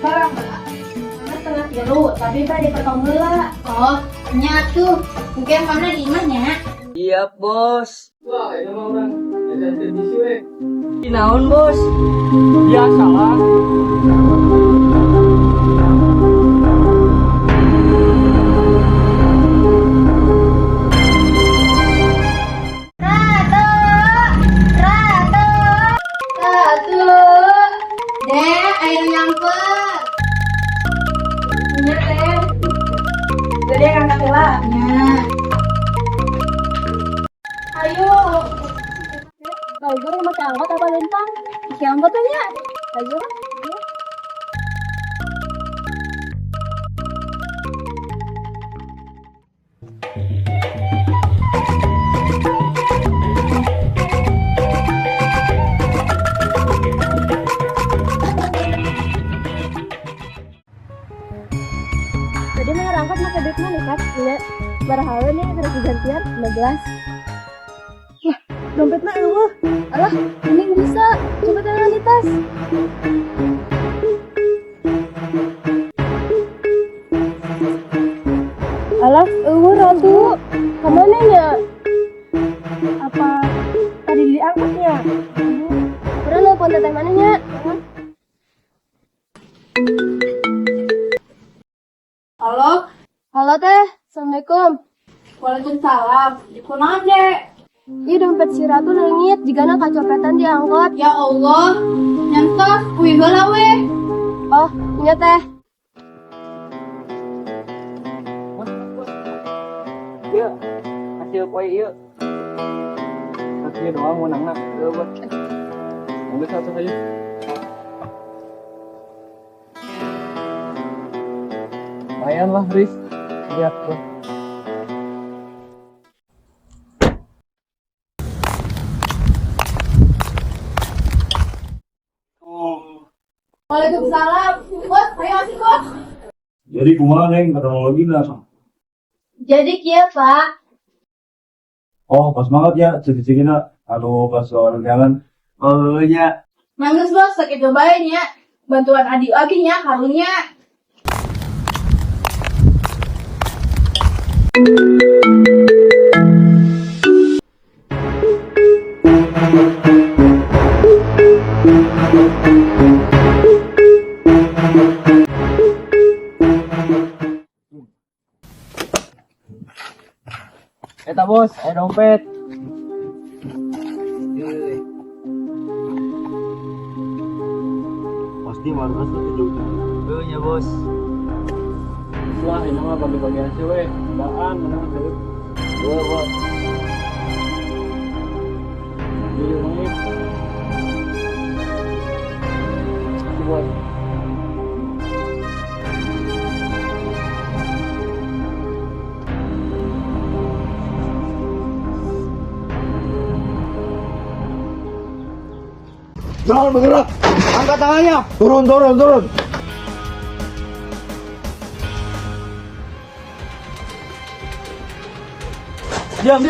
barang Mbak. Mana setengah kilo, tapi Mbak dipotong heula. Oh, nya tuh. Mungkin mana di imahnya? Iya, Bos. Wah, ini mah orang ada tradisi we. Naon, Bos? Biasalah. Dek, ayo nyamper. Iya, Teh. Jadi yang angkat heula. Ya. Ayo. Kalau gue mau angkot apa lintang? Si angkot aja. Ayo. Tadi mau angkot pakai duit mana kan? Iya. Berhala nih terus gantian 15. Dompetnya eueuh. Alah, ini bisa. Coba tangan di tas. Alah, eueuh Ratu. Kemana nya? Apa tadi diangkatnya? Pernah nelfon teteh mananya? Halo? Halo teh, Assalamualaikum. Waalaikumsalam. Kunaon dek? Iya dompet si Ratu leungit jigana kacopetan diangkot. Ya Allah, nyantos kuy heula we. Oh, nya teh. Iya, hasil poe ieu. Hasilnya doang mau nangna. Bos. Ambil satu saja. Lumayan lah, Riz. Lihat tuh. Waalaikumsalam. Bos, ayo masuk bos. Jadi kumaha neng teknologi lah. Jadi kieu Pak. Oh pas banget ya ciri-cirina. Aduh pas orang jalan. Ya. Manggus bos, sakitu bae nya. Bantuan adik lagi nya karunya. Eta bos, ada dompet. Pasti markas 1 juta. Ya, Bos. Wah, ini mah bagi-bagi hasil we. Daan menang terus. Bos. Jadi main. Bos. Jangan bergerak. Angkat tangannya. Turun. Diam.